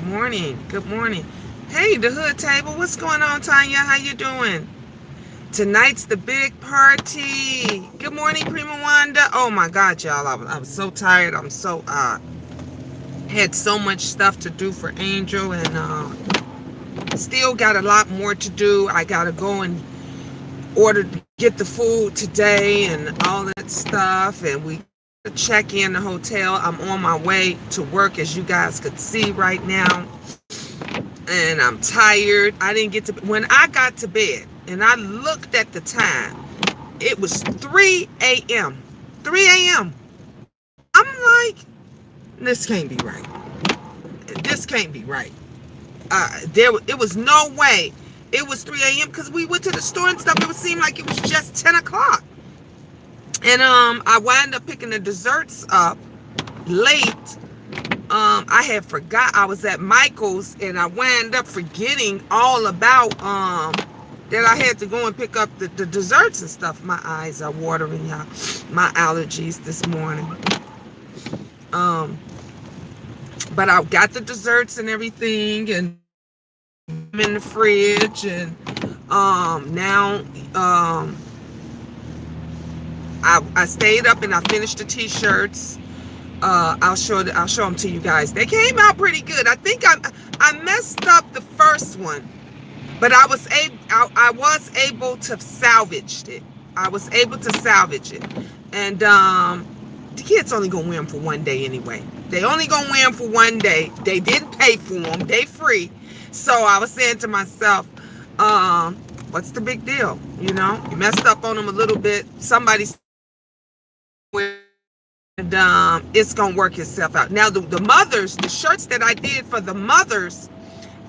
morning. Good morning. Hey, the hood table. What's going on, Tanya? How you doing? Tonight's the big party. Good morning, Prima Wanda. Oh my God, y'all. I was so tired. I'm so had so much stuff to do for Angel, and still got a lot more to do. I gotta go and order to get the food today and all that stuff, and we check in the hotel. I'm on my way to work, as you guys could see right now, and I'm tired. I didn't get to when I got to bed and I looked at the time, it was 3 a.m. 3 a.m. I'm like, this can't be right. This can't be right. It was no way it was 3 a.m. because we went to the store and stuff. It would seem like it was just 10 o'clock. And I wound up picking the desserts up late. I had forgot I was at Michael's, and I wound up forgetting all about that I had to go and pick up the desserts and stuff. My eyes are watering, y'all. My allergies this morning. But I got the desserts and everything, and I'm in the fridge, and now I stayed up and I finished the t-shirts. I'll show them to you guys. They came out pretty good. I think I messed up the first one, but I was able to salvage it. I was able to salvage it, and the kids only gonna wear them for one day anyway. They only gonna wear them for one day. They didn't pay for them. They free. So I was saying to myself, what's the big deal? You know, you messed up on them a little bit. Somebody's and it's gonna work itself out. Now the mothers, the shirts that I did for the mothers,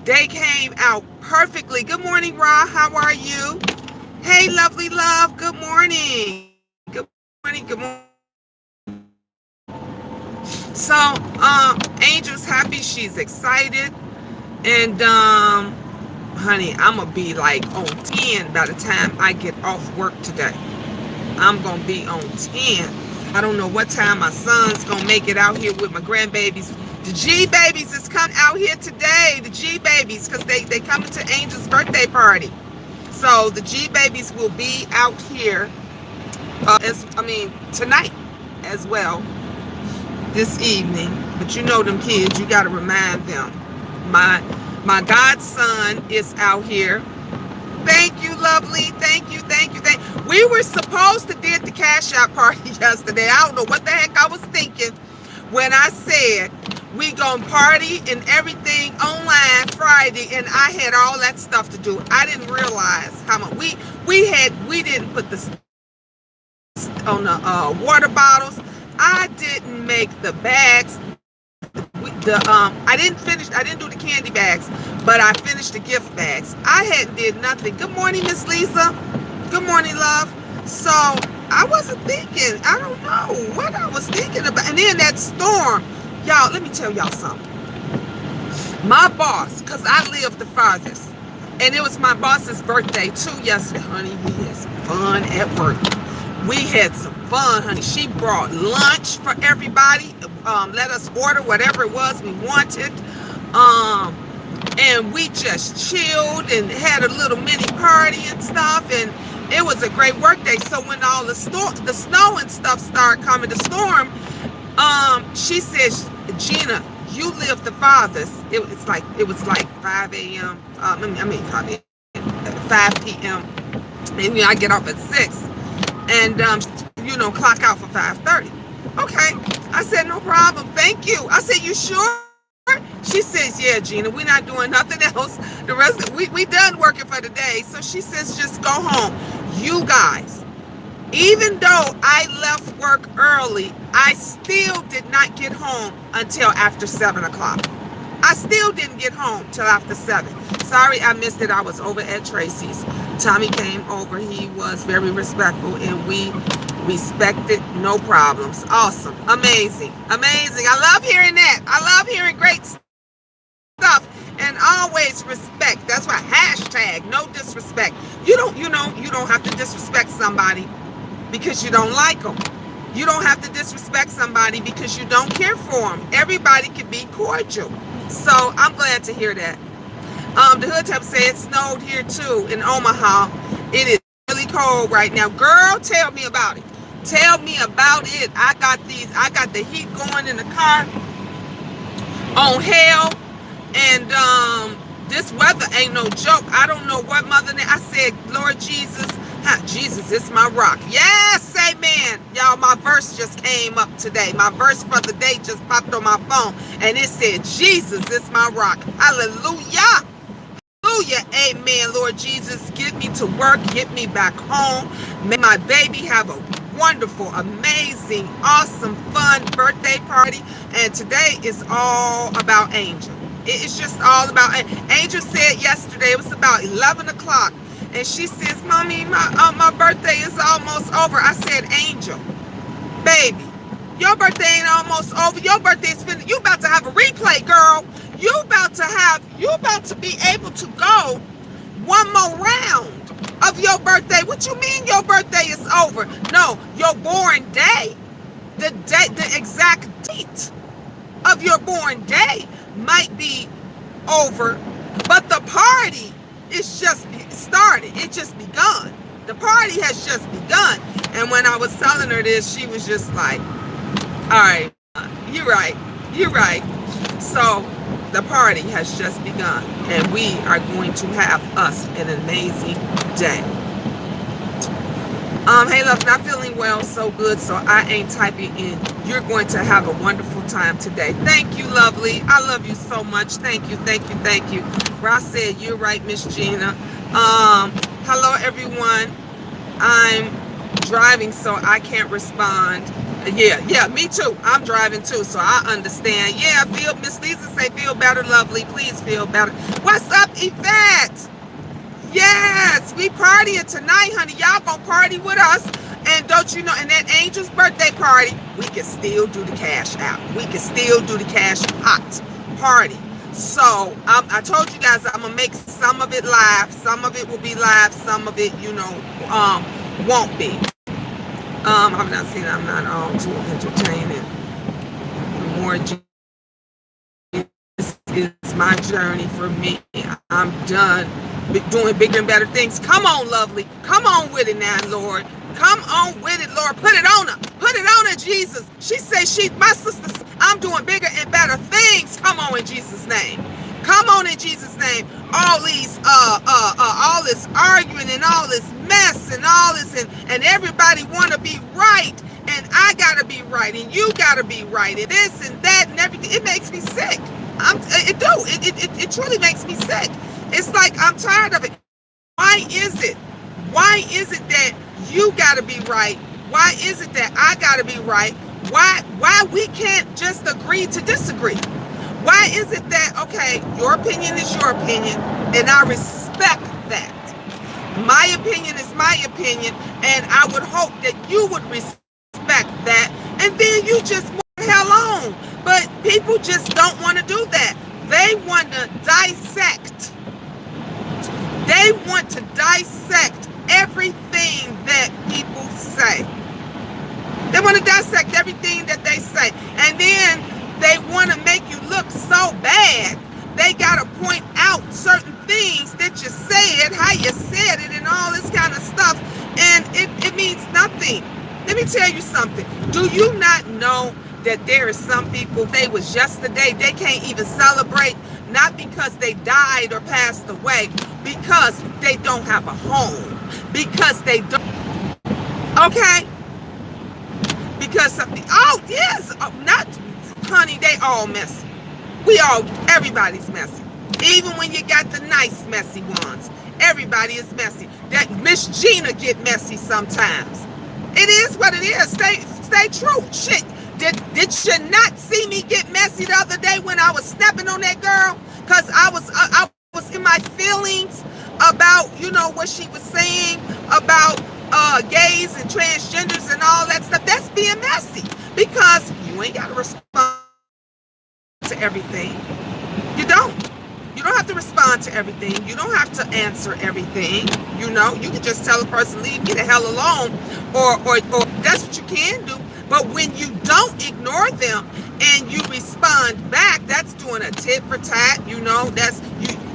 they came out perfectly. Good morning, Ra. How are you? Hey, lovely love. Good morning. Good morning. Good morning. So Angel's happy. She's excited, and honey, I'm gonna be like on 10 by the time I get off work today. I'm gonna be on 10. I don't know what time my son's gonna make it out here with my grandbabies. The G babies is coming out here today. The G babies, because they coming to Angel's birthday party. So the G babies will be out here tonight as well, this evening. But you know them kids, you gotta remind them. My godson is out here. Thank you, lovely. Thank you. We were supposed to did the cash out party yesterday. I don't know what the heck I was thinking when I said we gonna party and everything online Friday, and I had all that stuff to do. I didn't realize how much we didn't put the on the water bottles. I didn't make the bags. I didn't do the candy bags, but I finished the gift bags. I hadn't did nothing. Good morning, Miss Lisa. Good morning, love. So I wasn't thinking. I don't know what I was thinking about. And then that storm, y'all. Let me tell y'all something. My boss, cause I live the farthest, and it was my boss's birthday too yesterday, honey. We had some fun at work. We had some fun, honey. She brought lunch for everybody. Let us order whatever it was we wanted. And we just chilled and had a little mini party and stuff. And it was a great work day. So when all the snow and stuff started coming, the storm, she says, Gina, you live the farthest. It was like 5 a.m. 5 p.m. And I get off at 6. And clock out for 5:30. Okay. I said, no problem. Thank you. I said, you sure? She says, yeah, Gina, we're not doing nothing else. The rest of we done working for the day. So she says, just go home. You guys, even though I left work early, I still did not get home until after 7 o'clock. I still didn't get home till after 7. Sorry, I missed it. I was over at Tracy's. Tommy came over. He was very respectful, and we respected, no problems. Awesome. Amazing. I love hearing that. I love hearing great stuff, and always respect. That's why hashtag no disrespect. You don't have to disrespect somebody because you don't like them. You don't have to disrespect somebody because you don't care for them. Everybody can be cordial. So I'm glad to hear that. The hood type say it snowed here too in Omaha. It is really cold right now. Girl, tell me about it. Tell me about it. I got the heat going in the car on hell. And this weather ain't no joke. I don't know what mother. I said, Lord Jesus, Jesus is my rock. Yes, amen. Y'all, my verse just came up today. My verse for the day just popped on my phone, and it said, Jesus is my rock. Hallelujah. Hallelujah. Amen. Lord Jesus, get me to work. Get me back home. May my baby have a wonderful, amazing, awesome, fun birthday party. And today is all about Angel. It's just all about Angel. Said yesterday, it was about 11 o'clock. And she says, Mommy, my birthday is almost over. I said, Angel, baby, your birthday ain't almost over. Your birthday is finished. You about to have a replay, girl. You about to be able to go one more round of your birthday. What you mean your birthday is over? No, your born day, the exact date of your born day might be over, but the party is just started. It just begun. The party has just begun. And when I was telling her this, she was just like, all right, you're right. So the party has just begun, and we are going to have us an amazing day. Hey, love, not feeling well, so good, so I ain't typing in. You're going to have a wonderful time today. Thank you, lovely. I love you so much. Thank you. Ross said, you're right, Miss Gina. Hello, everyone. I'm driving, so I can't respond. Yeah, me too. I'm driving too, so I understand. Yeah, Miss Lisa say, feel better, lovely. Please feel better. What's up, Yvette? Yes, we partying tonight, honey. Y'all gonna party with us. And don't you know, in that Angel's birthday party, we can still do the cash out. We can still do the cash pot party. So I told you guys I'm gonna make some of it live. Some of it will be live. Some of it, won't be. I've not seen. I'm not all too entertaining. More. This is my journey for me. I'm done doing bigger and better things. Come on, lovely. Come on with it now, Lord. Come on with it, Lord. Put it on her. Put it on her, Jesus. She says, my sister, I'm doing bigger and better things. Come on in Jesus' name. Come on in Jesus' name. All these, all this arguing and all this mess and all this, and everybody want to be right, and I gotta be right, and you gotta be right, and this and that and everything. It makes me sick. It truly makes me sick. It's like I'm tired of it. Why is it that you gotta be right? Why is it that I gotta be right? Why we can't just agree to disagree? Why is it that, okay, your opinion is your opinion, and I respect that. My opinion is my opinion, and I would hope that you would respect that, and then you just move the hell on. But people just don't want to do that. They want to dissect. They want to dissect everything that people say. They want to dissect everything that they say. And then they want to make you look so bad. They got to point out certain things that you said, how you said it, and all this kind of stuff. And it means nothing. Let me tell you something. Do you not know that there are some people, they was yesterday, they can't even celebrate, not because they died or passed away, because they don't have a home, because they don't, okay? Because, oh yes, not, honey, they all messy. Everybody's messy. Even when you got the nice messy ones, everybody is messy. That Miss Gina get messy sometimes. It is what it is. Stay true. Shit. Did you not see me get messy the other day when I was snapping on that girl? Because I was in my feelings about, what she was saying about gays and transgenders and all that stuff. That's being messy, because you ain't got to respond to everything. You don't have to respond to everything. You don't have to answer everything. You can just tell a person, leave me the hell alone, or that's what you can do. But when you don't ignore them and you respond back, that's doing a tit for tat. That's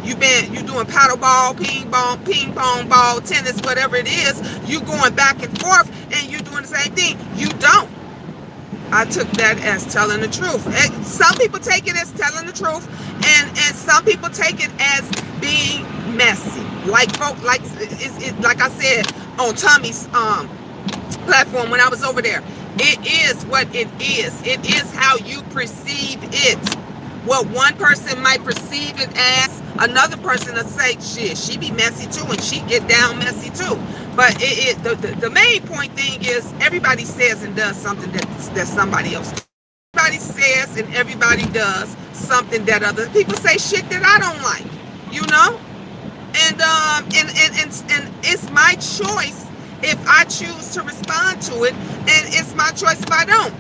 you doing paddle ball, ping pong ball, tennis, whatever it is. You going back and forth and you doing the same thing. You don't. I took that as telling the truth. And some people take it as telling the truth, and some people take it as being messy. Like I said on Tommy's platform when I was over there. It is what it is. It is how you perceive it. What one person might perceive it as, another person will say, shit, she be messy too, and she get down messy too. But the main point thing is everybody says and does something that somebody else does. Everybody says and everybody does something that other people say shit that I don't like, and it's my choice if I choose to respond to it, and it's my choice if I don't.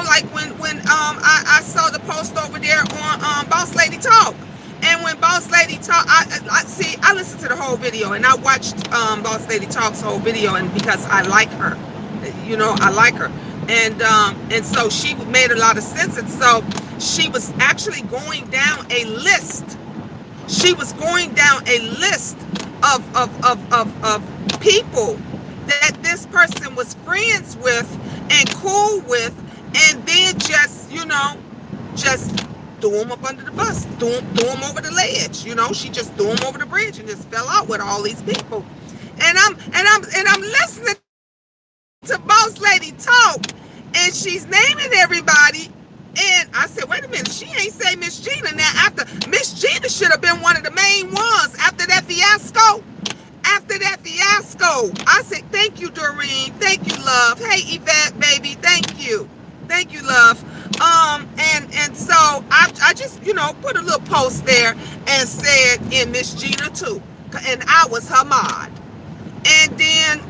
Like when I saw the post over there on Boss Lady Talk. And when Boss Lady Talk, I listened to the whole video, and I watched Boss Lady Talk's whole video, and because I like her, I like her, and so she made a lot of sense, and so she was actually going down a list. She was going down a list of people that this person was friends with and cool with, and then just threw him up under the bus, threw him over the ledge. She just threw him over the bridge and just fell out with all these people. And I'm listening to Boss Lady talk, and she's naming everybody. And I said, wait a minute, she ain't say Miss Gina. Now, after Miss Gina should have been one of the main ones after that fiasco. I said, thank you, Doreen. Thank you, love. Hey, Yvette, baby. Thank you. Thank you, love. And so I just, put a little post there and said, in Miss Gina too. And I was her mod. And then,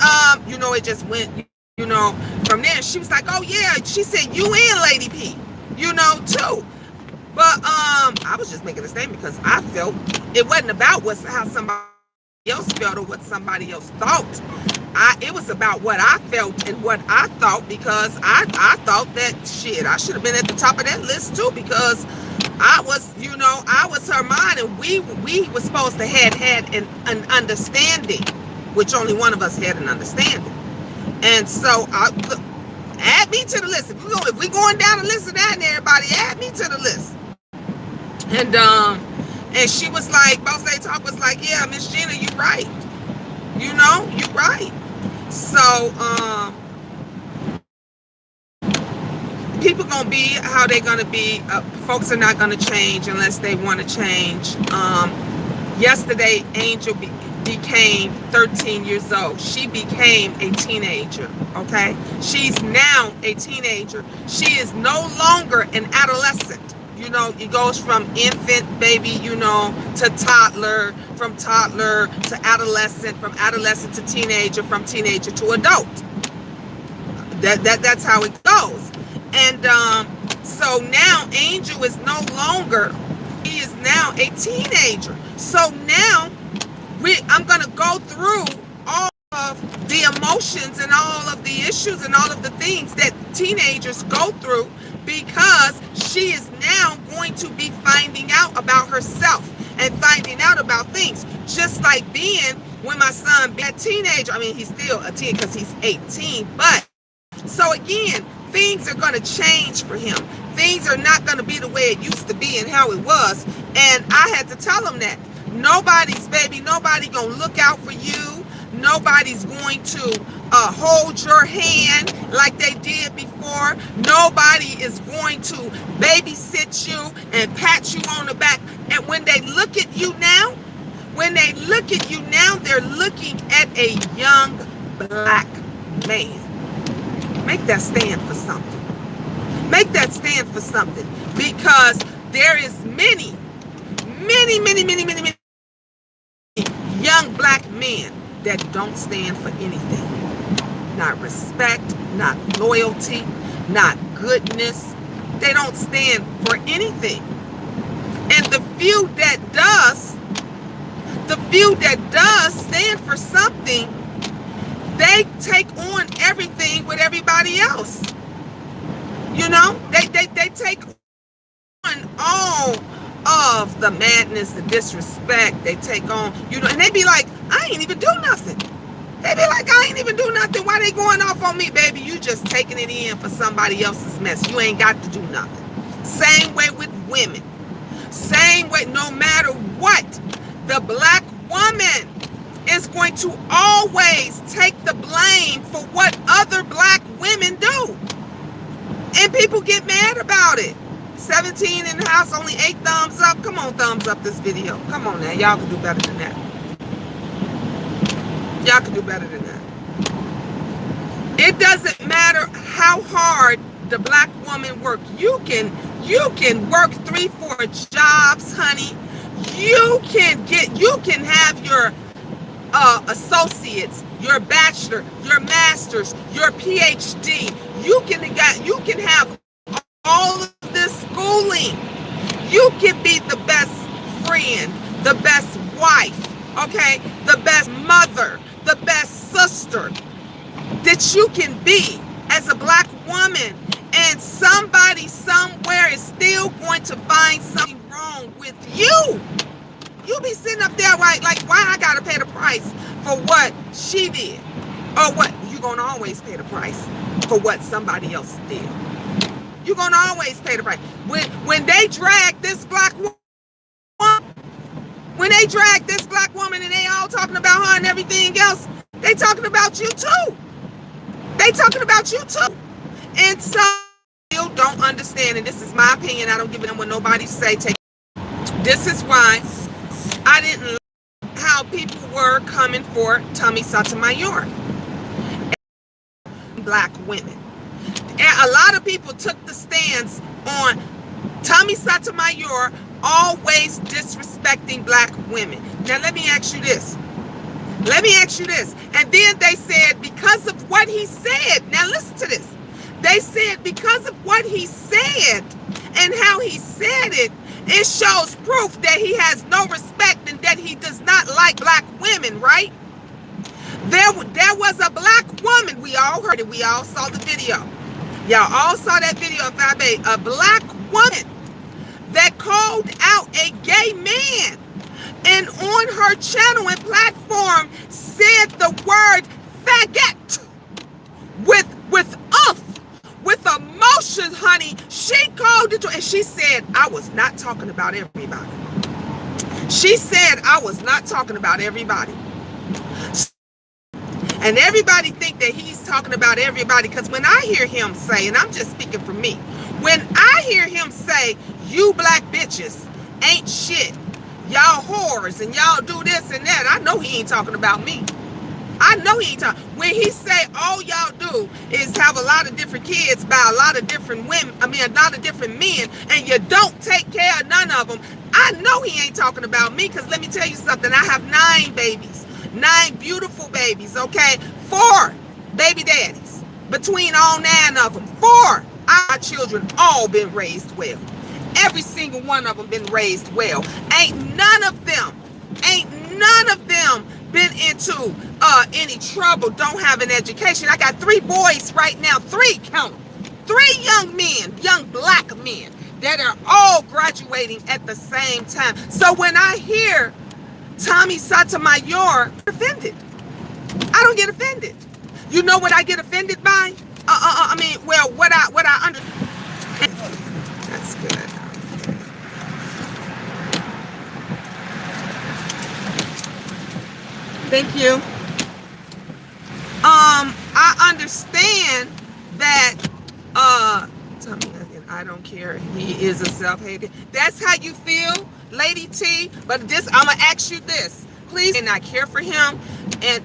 it just went, from there. She was like, oh yeah. She said, you and Lady P, too. But I was just making a statement because I felt it wasn't about how somebody else felt or what somebody else thought. It was about what I felt and what I thought, because I thought that shit, I should have been at the top of that list too, because I was, I was her mind, and we were supposed to had an understanding, which only one of us had an understanding. And so look, add me to the list. If we going down the list of that, and everybody add me to the list. And she was like, Boss Lady Talk was like, yeah, Miss Gina, you right. You right. So, people gonna be how they gonna be. Folks are not gonna change unless they want to change. Yesterday, Angel became 13 years old. She became a teenager, okay? She's now a teenager. She is no longer an adolescent. It goes from infant, baby, to toddler, from toddler to adolescent, from adolescent to teenager, from teenager to adult. That's how it goes. And so now Angel is no longer, he is now a teenager. So now I'm going to go through all of the emotions and all of the issues and all of the things that teenagers go through, because she is now going to be finding out about herself and finding out about things, just like being when my son be a teenager. I mean, he's still a teen because he's 18, but so again, things are going to change for him. Things are not going to be the way it used to be and how it was. And I had to tell him that nobody going to look out for you. Nobody's going to hold your hand like they did before. Nobody is going to babysit you and pat you on the back. And when they look at you now, they're looking at a young black man. Make that stand for something. Make that stand for something, because there is many young black men that don't stand for anything. Not respect, not loyalty, not goodness. They don't stand for anything. And the few that does stand for something, they take on everything with everybody else. You know, they take on all of the madness, the disrespect. They take on, you know, and they be like, I ain't even do nothing. They be like, I ain't even do nothing. Why they going off on me, baby? You just taking it in for somebody else's mess. You ain't got to do nothing. Same way with women. Same way, no matter what, the black woman is going to always take the blame for what other black women do. And people get mad about it. 17 in the house, only 8 thumbs up. Come on, thumbs up this video. Come on now, y'all can do better than that. Y'all can do better than that. It doesn't matter how hard the black woman work. You can work 3-4 jobs, honey. You can have your associates, your bachelor, your master's, your PhD. You can have all of this schooling. You can be the best friend, the best wife, okay, the best mother, the best sister that you can be as a black woman, and somebody somewhere is still going to find something wrong with you. You be sitting up there like why I gotta pay the price for what she did, or what you gonna always pay the price for what somebody else did. You're gonna always pay the price. When they drag this black woman, and they all talking about her and everything else, they talking about you too. They talking about you too. And some people don't understand, and this is my opinion. I don't give a damn what nobody say. This is why I didn't like how people were coming for Tommy Sotomayor. Black women. And a lot of people took the stance on Tommy Sotomayor always disrespecting black women. Now let me ask you this. And then they said because of what he said. Now listen to this. They said because of what he said and how he said it, it shows proof that he has no respect and that he does not like black women, right? There was a black woman. We all heard it. We all saw the video. Y'all all saw that video of a black woman that called out a gay man, and on her channel and platform said the word faggot with emotion, honey. She called it, and she said, I was not talking about everybody. She said, I was not talking about everybody. And everybody think that he's talking about everybody, because when I hear him say, and I'm just speaking for me, when I hear him say, you black bitches ain't shit, y'all whores, and y'all do this and that, I know he ain't talking about me. I know he ain't talking. When he say all y'all do is have a lot of different kids by a lot of different women, a lot of different men, and you don't take care of none of them, I know he ain't talking about me, because let me tell you something, I have 9 babies. 9 beautiful babies, okay? 4 baby daddies. Between all 9 of them, 4 our children all been raised well. Every single one of them been raised well. Ain't none of them been into any trouble, don't have an education. I got 3 boys right now, 3 count them, 3 young men, young black men that are all graduating at the same time. So when I hear Tommy Sotomayor, offended. I don't get offended. You know what I get offended by? What I under. That's good. Thank you. I understand that. Tommy, again, I don't care. He is a self-hater. That's how you feel, Lady T. But I'm gonna ask you this, please. And I care for him,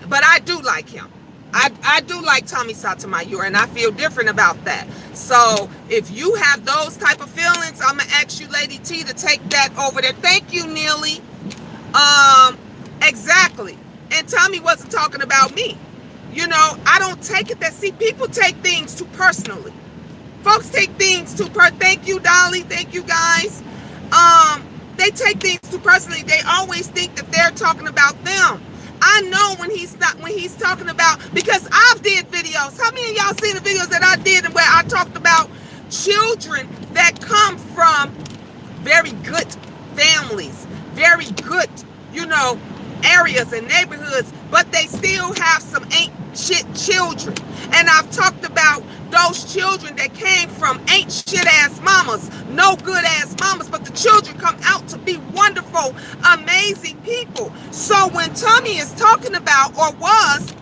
but I do like him. I do like Tommy Sotomayor, and I feel different about that. So if you have those type of feelings, I'm gonna ask you, Lady T, to take that over there. Thank you, Neely. Exactly. And Tommy wasn't talking about me. You know, I don't take it that. See, people take things too personally. Folks take things too Thank you, Dolly. Thank you, guys. They take things too personally. They always think that they're talking about them. I know when he's talking about, because I've did videos. How many of y'all seen the videos that I did and where I talked about children that come from very good families, very good, areas and neighborhoods, but they still have some ain't shit children. And I've talked about those children that came from ain't shit ass mamas, no good ass mamas, but the children come out to be wonderful, amazing people. So when Tommy is talking about, or was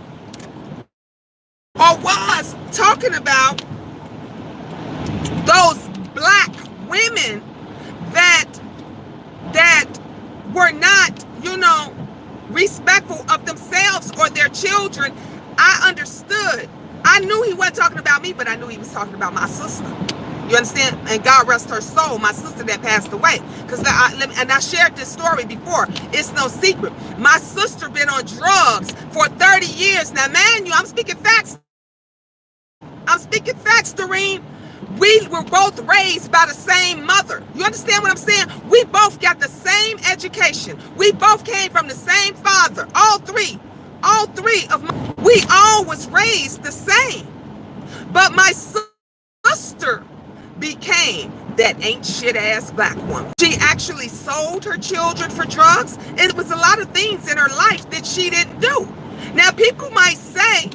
talking about those black women that were not, respectful of themselves or their children, I understood. I knew he wasn't talking about me, but I knew he was talking about my sister. You understand? And God rest her soul, my sister that passed away. And I shared this story before. It's no secret. My sister been on drugs for 30 years. Now, man, I'm speaking facts. Doreen. We were both raised by the same mother. You understand what I'm saying? We both got the same education. We both came from the same father. All three we all was raised the same. But my sister became that ain't shit ass black woman. She actually sold her children for drugs. It was a lot of things in her life that she didn't do. Now, people might say,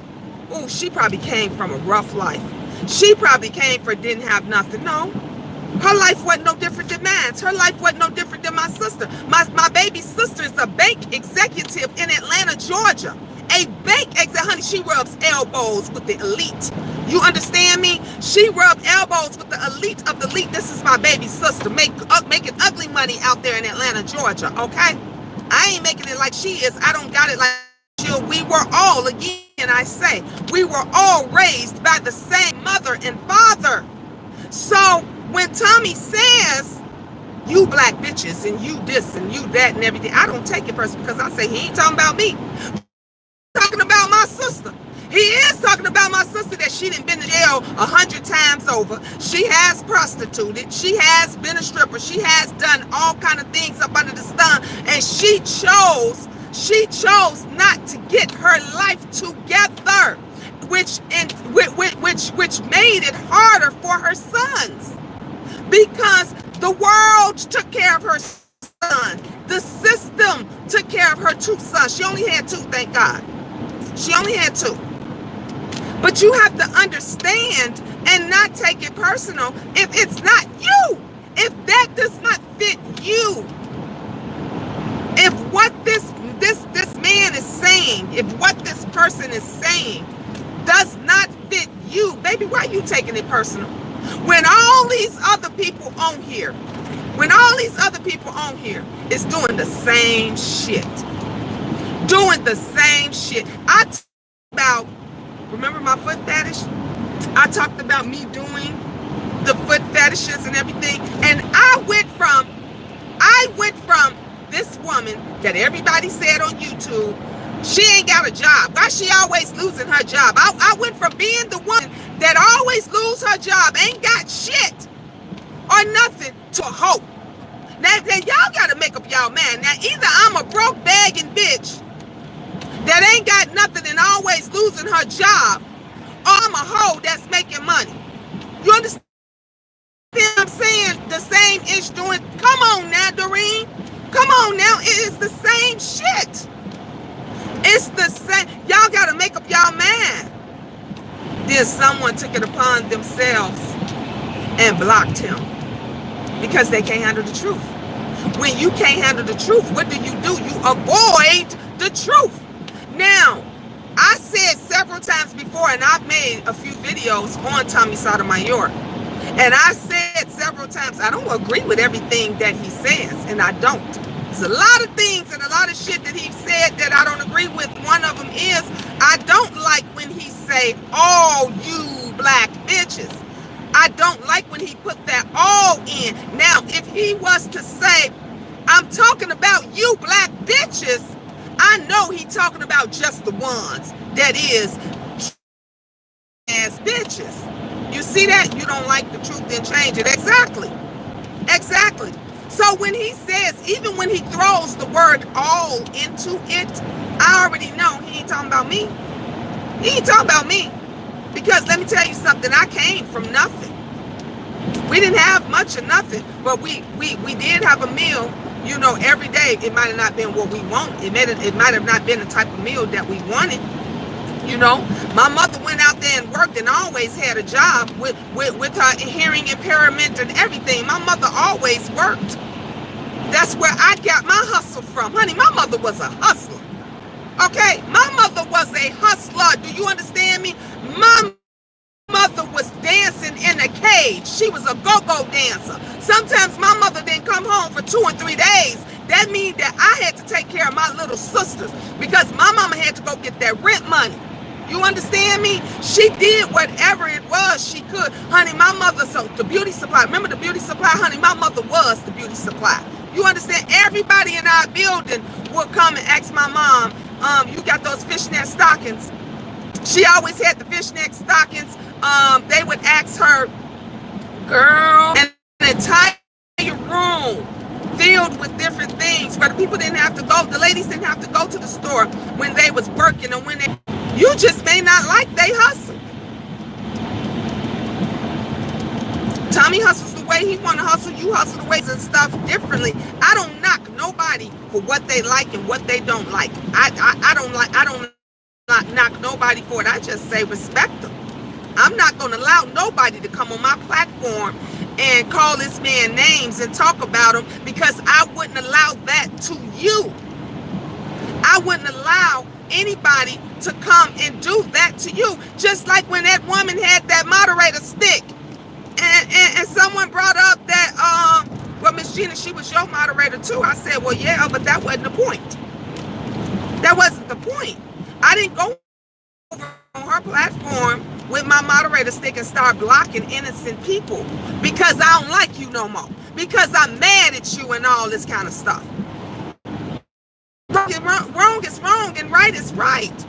oh, she probably came from a rough life. She probably came for didn't have nothing. No, her life wasn't no different than mine. Her life wasn't no different than my sister. My baby sister is a bank executive in Atlanta, Georgia. A bank executive, honey, she rubs elbows with the elite. You understand me? She rubbed elbows with the elite of the elite. This is my baby sister, making ugly money out there in Atlanta, Georgia, okay? I ain't making it like she is. I don't got it like she. We were all, again, I say, we were all raised by the same mother and father. So when Tommy says, you black bitches and you this and you that and everything, I don't take it personally because I say he ain't talking about me. He's talking about my sister. He is talking about my sister that she done been to jail 100 times over. She has prostituted. She has been a stripper. She has done all kind of things up under the sun. And she chose not to get her life together, which made it harder for her sons, because the world took care of her son. The system took care of her two sons. She only had two, thank God. She only had two. But you have to understand and not take it personal if it's not you. If that does not fit you. If what this man is saying, if what this person is saying does not fit you, baby, why are you taking it personal? When all these other people on here, is doing the same shit. I talked about, remember my foot fetish? I talked about me doing the foot fetishes and everything. And I went from this woman that everybody said on YouTube, she ain't got a job. Why she always losing her job? I went from being the one that always lose her job, ain't got shit or nothing, to hope. Now y'all got to make up y'all mind. Now either I'm a broke begging bitch that ain't got nothing and always losing her job, or I'm a hoe that's making money. You understand what I'm saying? The same ish doing. Come on now, Doreen. Come on now. It is the same shit. It's the same. Y'all got to make up y'all mind. Then someone took it upon themselves and blocked him because they can't handle the truth. When you can't handle the truth, what do? You avoid the truth. Now, I said several times before, and I've made a few videos on Tommy Sotomayor, and I said several times, I don't agree with everything that he says, and I don't. There's a lot of things and a lot of shit that he said that I don't agree with. One of them is, I don't like when he say, all you black bitches. I don't like when he put that all in. Now, if he was to say, I'm talking about you black bitches, I know he talking about just the ones that is ass bitches. You see that? You don't like the truth, then change it. Exactly. So when he says, even when he throws the word all into it, I already know he ain't talking about me. He ain't talking about me. Because let me tell you something, I came from nothing. We didn't have much or nothing, but we did have a meal, you know, every day. It might have not been what we want. It might have not been the type of meal that we wanted. You know, my mother went out there and worked and always had a job with her hearing impairment and everything. My mother always worked. That's where I got my hustle from. Honey, my mother was a hustler. Okay? My mother was a hustler. Do you understand me? My mother was dancing in a cage. She was a go-go dancer. Sometimes my mother didn't come home for 2 and 3 days. That means that I had to take care of my little sisters because my mama had to go get that rent money. You understand me? She did whatever it was she could. Honey, my mother, so the beauty supply, remember the beauty supply? Honey, my mother was the beauty supply. You understand? Everybody in our building would come and ask my mom, you got those fishnet stockings? She always had the fishnet stockings. They would ask her, girl, and an entire room filled with different things where the people didn't have to go, the ladies didn't have to go to the store when they was working or when they, you just may not like they hustle. Tommy hustles the way he want to hustle. You hustle the ways and stuff differently. I don't knock nobody for what they like and what they don't like. I don't knock nobody for it. I just say respect them. I'm not going to allow nobody to come on my platform and call this man names and talk about him because I wouldn't allow that to you. I wouldn't allow anybody to come and do that to you. Just like when that woman had that moderator stick and someone brought up that, well, Miss Gina, she was your moderator too. I said, well, yeah, but that wasn't the point. That wasn't the point. I didn't go over on her platform with my moderator stick and start blocking innocent people because I don't like you no more. Because I'm mad at you and all this kind of stuff. Wrong is wrong and right is right.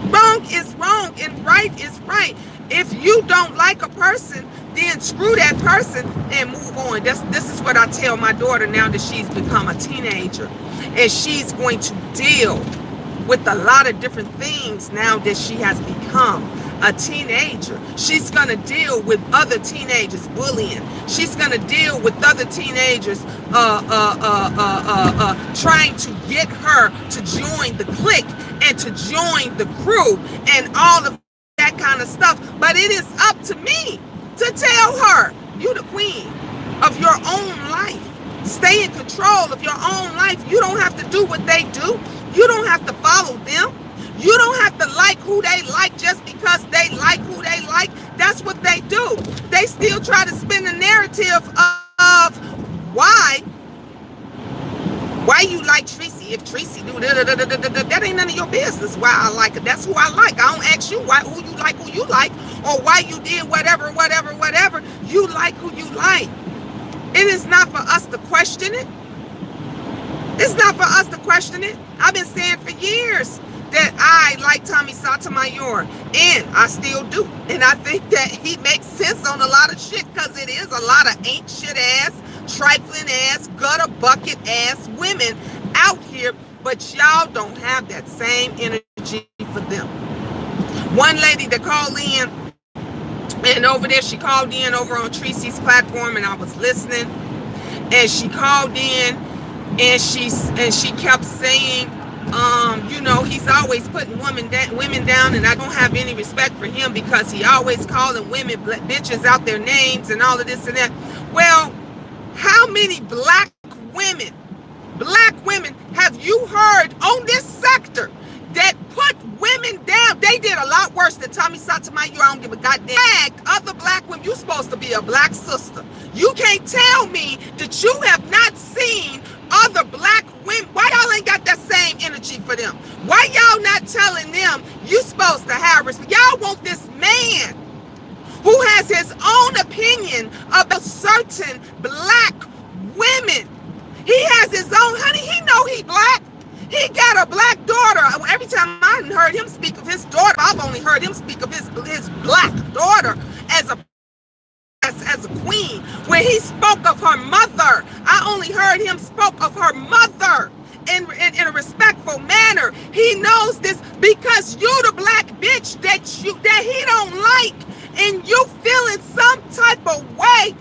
Wrong is wrong and right is right. If you don't like a person, then screw that person and move on. This is what I tell my daughter now that she's become a teenager. And she's going to deal with a lot of different things now that she has become a teenager. She's going to deal with other teenagers bullying. She's going to deal with other teenagers trying to get her to join the clique and to join the crew and all of that kind of stuff. But it is up to me to tell her, you the queen of your own life. Stay in control of your own life. You don't have to do what they do. You don't have to follow them. You don't have to like who they like just because they like who they like. That's what they do. They still try to spin the narrative of why you like Tracy. If Tracy do that ain't none of your business why I like it. That's who I like. I don't ask you who you like, or why you did whatever. You like who you like. It is not for us to question it. It's not for us to question it. I've been saying for years that I like Tommy Sotomayor, and I still do. And I think that he makes sense on a lot of shit because it is a lot of ain't shit ass, trifling ass, gutter bucket ass women out here, but y'all don't have that same energy for them. One lady that called in, and over there she called in over on Tracy's platform, and I was listening, and she called in and she kept saying, you know, he's always putting women down, and I don't have any respect for him because he always calling women bitches out their names and all of this and that. Well, how many black women have you heard on this sector that put women down? They did a lot worse than Tommy Sotomayor. I don't give a goddamn. Other black women, you're supposed to be a black sister. You can't tell me that you have not seen other black women. Why y'all ain't got that same energy for them? Why y'all not telling them you supposed to have respect? Y'all want this man who has his own opinion about certain black women. He has his own, honey, he know he black. He got a black daughter. Every time I heard him speak of his daughter, I've only heard him speak of his black daughter as a queen. When he spoke of her mother, I only heard him spoke of her mother in a respectful manner. He knows this because you the black bitch that he don't like, and you feeling some type of way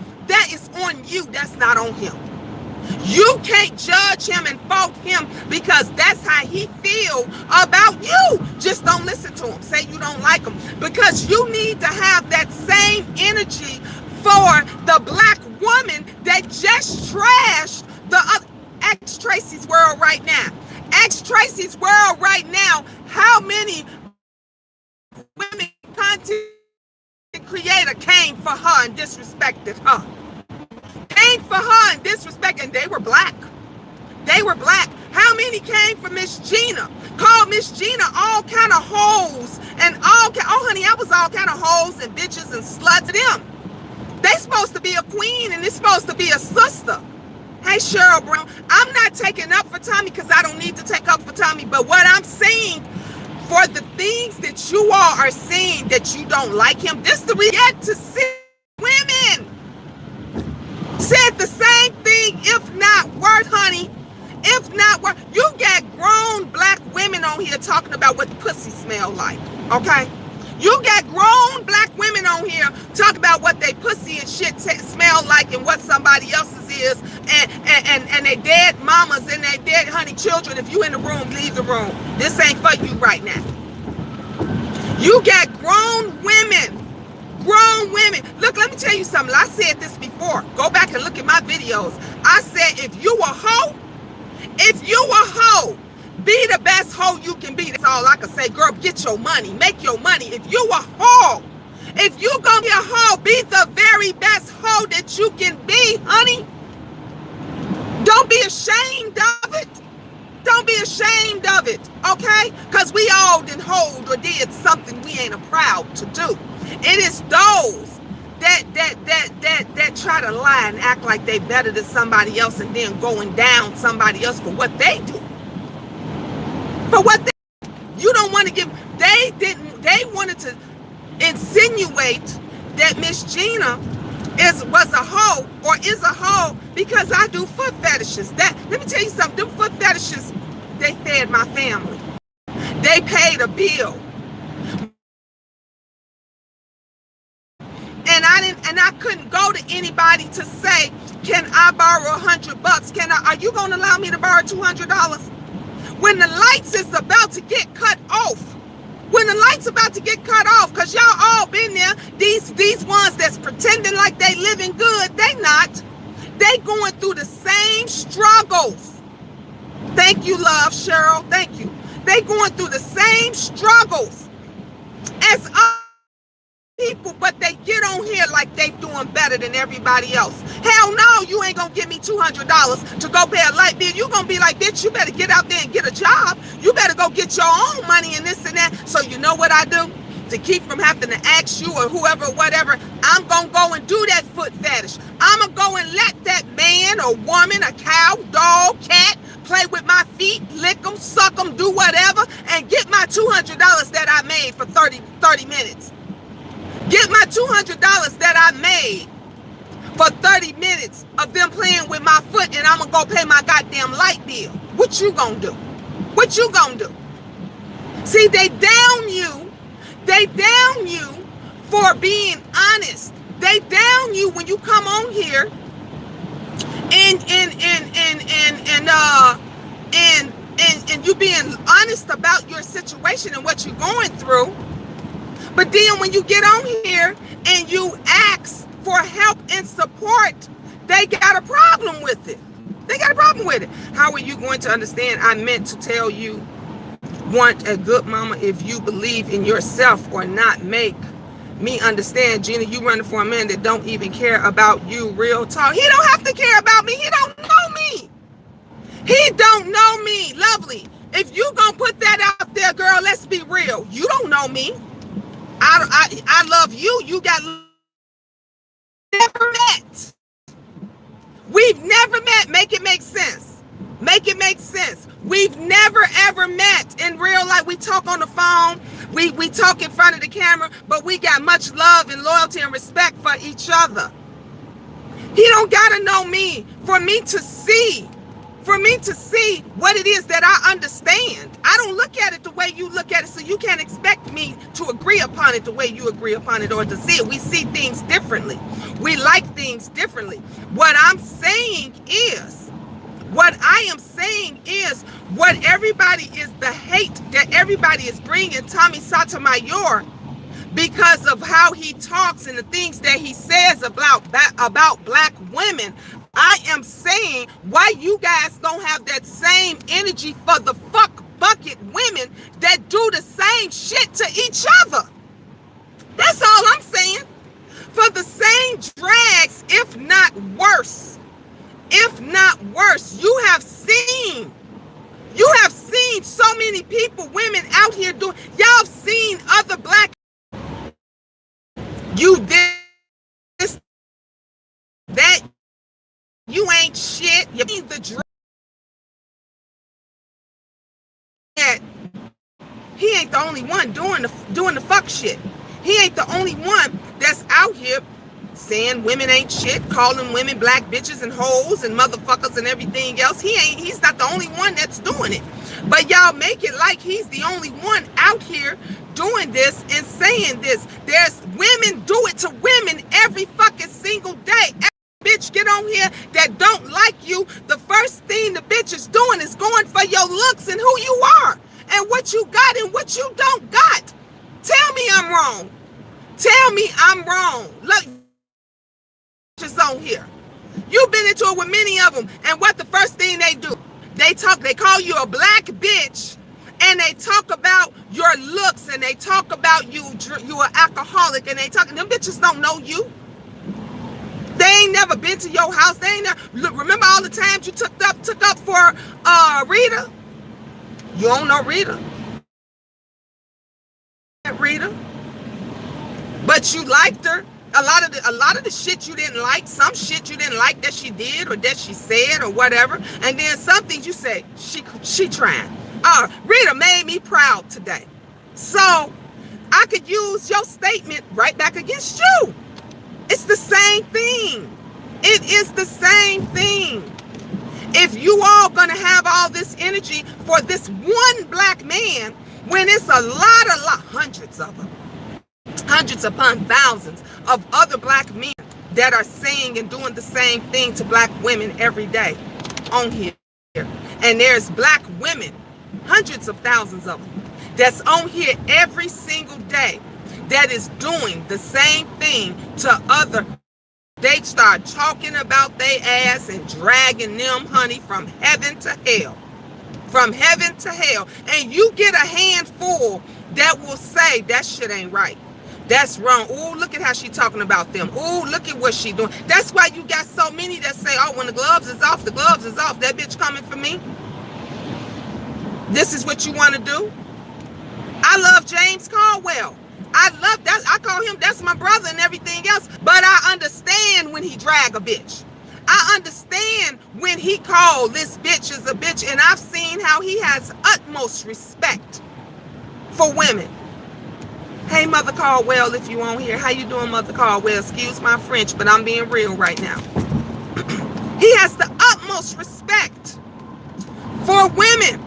because you need to have that same energy for the black woman that just trashed the other. Ask Tracy's World right now. Ask Tracy's World right now how many women content creator came for her and disrespected her. Came for her and disrespected, and they were black. They were black. How many came for Miss Gina? Called Miss Gina all kind of hoes and oh honey, I was all kind of hoes and bitches and sluts to them. They supposed to be a queen and it's supposed to be a sister. Hey, Cheryl Brown, I'm not taking up for Tommy because I don't need to take up for Tommy. But what I'm saying, for the things that you all are saying that you don't like him, this the yet to see women said the same thing, if not worse, honey. If not worse, you got grown black women on here talking about what pussy smell like, okay? You got grown black women on here talking about what they pussy and shit smell like and what somebody else's is, and they dead mamas and they dead honey children. If you in the room, leave the room. This ain't for you right now. You got grown women. Grown women. Look, let me tell you something. I said this before. Go back and look at my videos. I said if you a hoe, be the best hoe you can be. That's all I can say. Girl, get your money. Make your money. If you a hoe, if you gonna be a hoe, be the very best hoe that you can be, honey. Don't be ashamed of it. Don't be ashamed of it, okay? Because we all done hold or did something we ain't proud to do. It is those that try to lie and act like they better than somebody else and then going down somebody else for what they do. For what they, you don't want to give, they wanted to insinuate that Miss Gina was a hoe or is a hoe because I do foot fetishes. That, let me tell you something, them foot fetishes, they fed my family. They paid a bill. And I couldn't go to anybody to say, can I borrow $100? Are you going to allow me to borrow $200? When the lights is about to get cut off, when the lights about to get cut off, because y'all all been there, these ones that's pretending like they living good, they not. They going through the same struggles. Thank you, love, Cheryl. Thank you. They going through the same struggles as us people, but they get on here like they doing better than everybody else. Hell no, you ain't gonna give me $200 to go pay a light bill. You gonna be like, bitch, you better get out there and get a job. You better go get your own money and this and that. So you know what I do? To keep from having to ask you or whoever, whatever, I'm gonna go and do that foot fetish. I'm gonna go and let that man or woman, a cow, dog, cat, play with my feet, lick them, suck them, do whatever, and get my $200 that I made for 30 minutes. Get my $200 that I made for 30 minutes of them playing with my foot, and I'm gonna go pay my goddamn light bill. What you gonna do? What you gonna do? See, they down you. They down you for being honest. They down you when you come on here and you being honest about your situation and what you're going through. But then when you get on here and you ask for help and support, they got a problem with it. They got a problem with it. How are you going to understand? I meant to tell you, want a good mama if you believe in yourself or not. Make me understand, Gina, you running for a man that don't even care about you. Real talk. He don't have to care about me. He don't know me. He don't know me. Lovely. If you gonna put that out there, girl, let's be real. You don't know me. I love you. You got never met. We've never met. Make it make sense. Make it make sense. We've never ever met in real life. We talk on the phone. We talk in front of the camera, but we got much love and loyalty and respect for each other. He don't gotta know me for me to see what it is that I understand. I don't look at it the way you look at it, so you can't expect me to agree upon it the way you agree upon it or to see it. We see things differently. We like things differently. What I am saying is what everybody is, the hate that everybody is bringing Tommy Sotomayor because of how he talks and the things that he says about black women. I am saying, why you guys don't have that same energy for the fuck bucket women that do the same shit to each other? That's all I'm saying. For the same drags, if not worse. If not worse. You have seen so many people, women out here doing, y'all seen other black, you this, that, you ain't shit, you mean the drag. He ain't the only one doing the fuck shit. He ain't the only one that's out here saying women ain't shit, calling women black bitches and hoes and motherfuckers and everything else. He's not the only one that's doing it. But y'all make it like he's the only one out here doing this and saying this. There's women do it to women every fucking single day. Every bitch get on here that don't like you, the first thing the bitch is doing is going for your looks and who you are and what you got and what you don't got. Tell me I'm wrong. Tell me I'm wrong. Look, just on here. You've been into it with many of them, and what the first thing they do? They call you a black bitch, and they talk about your looks, and they talk about you an alcoholic, and them bitches don't know you. They ain't never been to your house. They ain't never, look, remember all the times you took up for Rita? You don't know Rita. Rita. But you liked her. A lot of the shit you didn't like, some shit you didn't like that she did or that she said or whatever. And then some things you say, she trying. Rita made me proud today. So I could use your statement right back against you. It's the same thing. It is the same thing. If you all gonna have all this energy for this one black man, when it's a lot, hundreds of them, hundreds upon thousands of other black men that are saying and doing the same thing to black women every day on here. And there's black women, hundreds of thousands of them, that's on here every single day that is doing the same thing to other. They start talking about their ass and dragging them, honey, from heaven to hell. From heaven to hell. And you get a handful that will say that shit ain't right. That's wrong. Oh, look at how she talking about them. Oh, look at what she doing. That's why you got so many that say, oh, when the gloves is off, the gloves is off. That bitch coming for me. This is what you want to do. I love James Caldwell. I love that. I call him, that's my brother and everything else. But I understand when he drag a bitch. I understand when he called this bitch as a bitch. And I've seen how he has utmost respect for women. Hey, Mother Caldwell, if you on here. How you doing, Mother Caldwell? Excuse my French, but I'm being real right now. He has the utmost respect for women.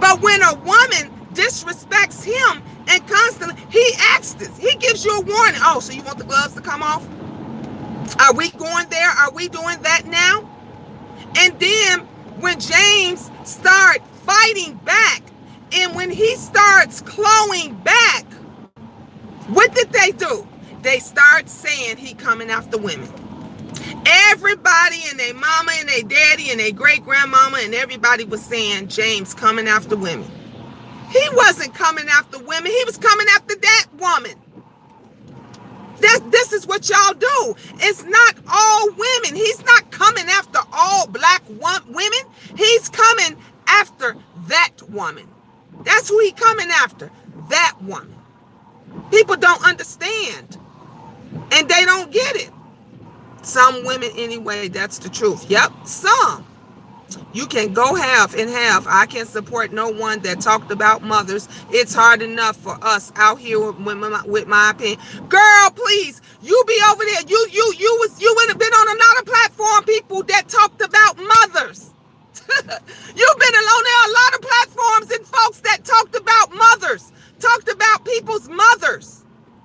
But when a woman disrespects him and constantly, he asks this. He gives you a warning. Oh, so you want the gloves to come off? Are we going there? Are we doing that now? And then when James starts fighting back and when he starts clawing back, what did they do? They start saying he coming after women. Everybody and their mama and their daddy and their great-grandmama and everybody was saying James coming after women. He wasn't coming after women. He was coming after that woman. This is what y'all do. It's not all women. He's not coming after all black women. He's coming after that woman. That's who he coming after. That woman. People don't understand. And they don't get it. Some women anyway, that's the truth. Yep, some. You can go half and half. I can support no one that talked about mothers. It's hard enough for us out here with my opinion. Girl, please, you be over there. You would have been on another platform, people that talked about mothers. You've been alone. There are a lot of platforms and folks that talked about mothers, talked about people's mothers.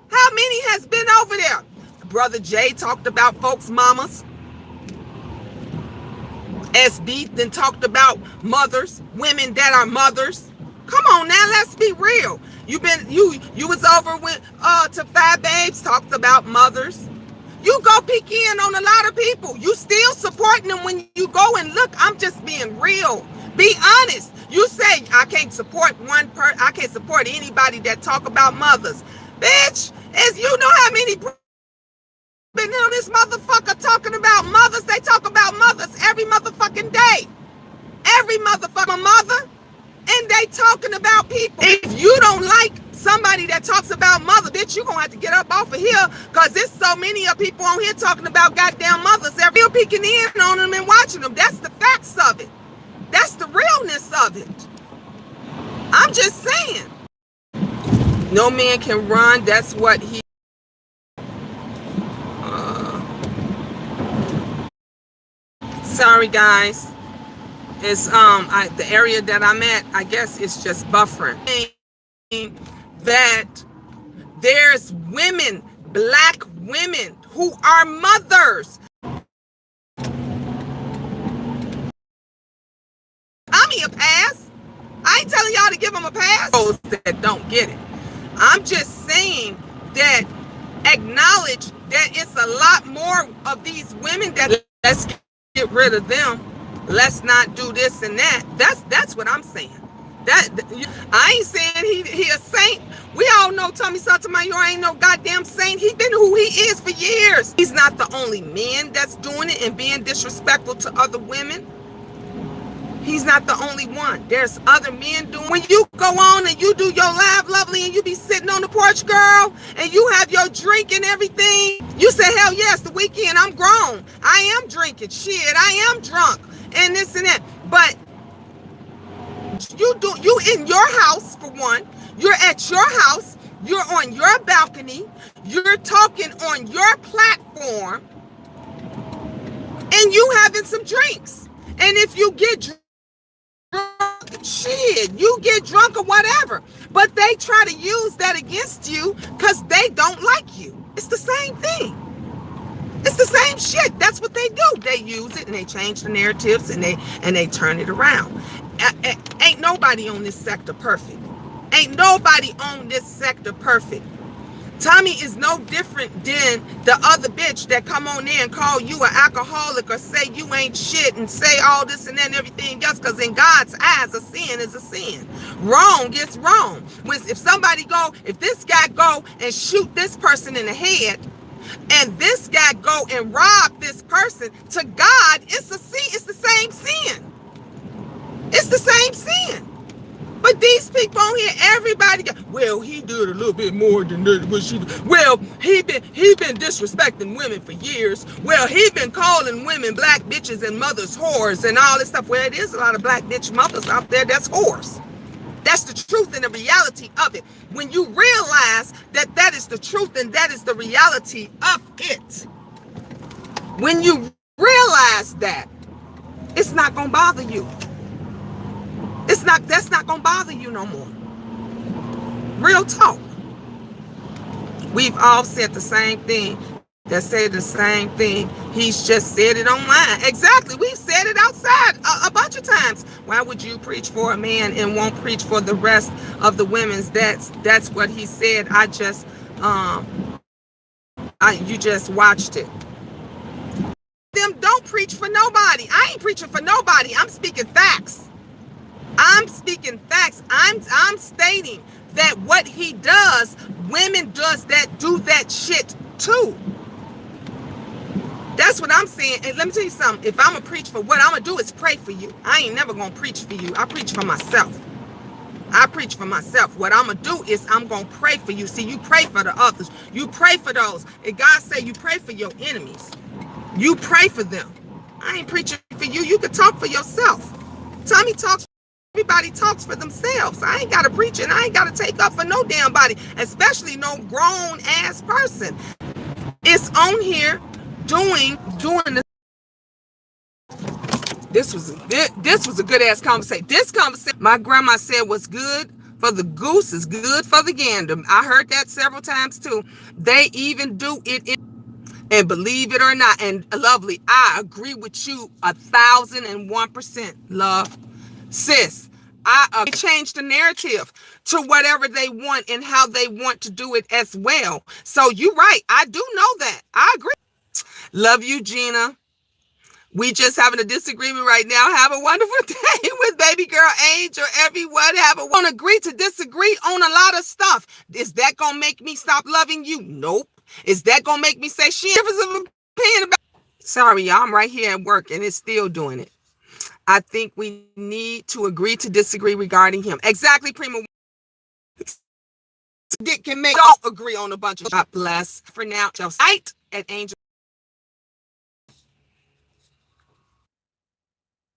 How many has been over there? Brother Jay talked about folks' mamas. SB then talked about mothers, women that are mothers. Come on now, let's be real. You was over with to Fat Babes, talked about mothers. You go peek in on a lot of people. You still supporting them when you go and look. I'm just being real. Be honest. You say I can't support I can't support anybody that talk about mothers. Bitch, as you know how many been on this motherfucker talking about mothers. They talk about mothers every motherfucking day. Every motherfucking mother. And they talking about people. If you don't like somebody that talks about mother, bitch, you gonna have to get up off of here, because there's so many of people on here talking about goddamn mothers. They're real peeking in on them and watching them. That's the facts of it. That's the realness of it. I'm just saying. No man can run. That's what he sorry guys. It's the area that I'm at, I guess it's just buffering. That there's women, black women, who are mothers. I'm a pass. I ain't telling y'all to give them a pass. Those that don't get it. I'm just saying that acknowledge that it's a lot more of these women that let's get rid of them. Let's not do this and that. That's what I'm saying. That I ain't saying he a saint. We all know Tommy Sotomayor ain't no goddamn saint. He been who he is for years. He's not the only man that's doing it and being disrespectful to other women. He's not the only one. There's other men doing. When you go on and you do your live lovely and you be sitting on the porch, girl, and you have your drink and everything, you say, hell yes, the weekend, I'm grown. I am drinking. Shit, I am drunk. And this and that. But you in your house, for one. You're at your house. You're on your balcony. You're talking on your platform. And you having some drinks. And if you get drunk, shit, you get drunk or whatever. But they try to use that against you because they don't like you. It's the same thing. It's the same shit. That's what they do. They use it and they change the narratives and they turn it around. Ain't nobody on this sector perfect. Ain't nobody on this sector perfect. Tommy is no different than the other bitch that come on there and call you an alcoholic or say you ain't shit and say all this and that and everything else, because in God's eyes, a sin is a sin. Wrong is wrong. If this guy go and shoot this person in the head, and this guy go and rob this person, to God, it's a sin. It's the same sin. It's the same sin. But these people on here, everybody well, he did a little bit more than what she did. Well, he been disrespecting women for years. Well, he been calling women black bitches and mothers whores and all this stuff. Well, it is a lot of black bitch mothers out there that's whores. That's the truth and the reality of it. When you realize that that is the truth and that is the reality of it, when you realize that, it's not gonna bother you. That's not gonna bother you no more. Real talk. We've all said the same thing. That said the same thing. He's just said it online. Exactly. We've said it outside a bunch of times. Why would you preach for a man and won't preach for the rest of the women's? That's what he said. You just watched it. Them don't preach for nobody. I ain't preaching for nobody. I'm speaking facts. I'm speaking facts. I'm stating that what he does, women do that shit too. That's what I'm saying. And let me tell you something. If I'm going to preach for, what I'm going to do is pray for you. I ain't never going to preach for you. I preach for myself. I preach for myself. What I'm going to do is I'm going to pray for you. See, you pray for the others. You pray for those. And God say you pray for your enemies. You pray for them. I ain't preaching for you. You can talk for yourself. Tommy talks. Everybody talks for themselves. I ain't got to preach and I ain't got to take up for no damn body, especially no grown ass person. It's on here doing this. This was a good ass conversation. This conversation, my grandma said, was good for the goose is good for the gander. I heard that several times too. They even do it and believe it or not. And lovely, I agree with you 1,001%, love. Sis, I change the narrative to whatever they want and how they want to do it as well. So you're right. I do know that. I agree. Love you, Gina. We just having a disagreement right now. Have a wonderful day with baby girl Angel. Everyone won't agree to disagree on a lot of stuff. Is that gonna make me stop loving you? Nope. Is that gonna make me say she difference of opinion about? Sorry, y'all. I'm right here at work and it's still doing it. I think we need to agree to disagree regarding him. Exactly, Prima. Dick can make don't agree on a bunch of. God bless for now. Just sight at Angel.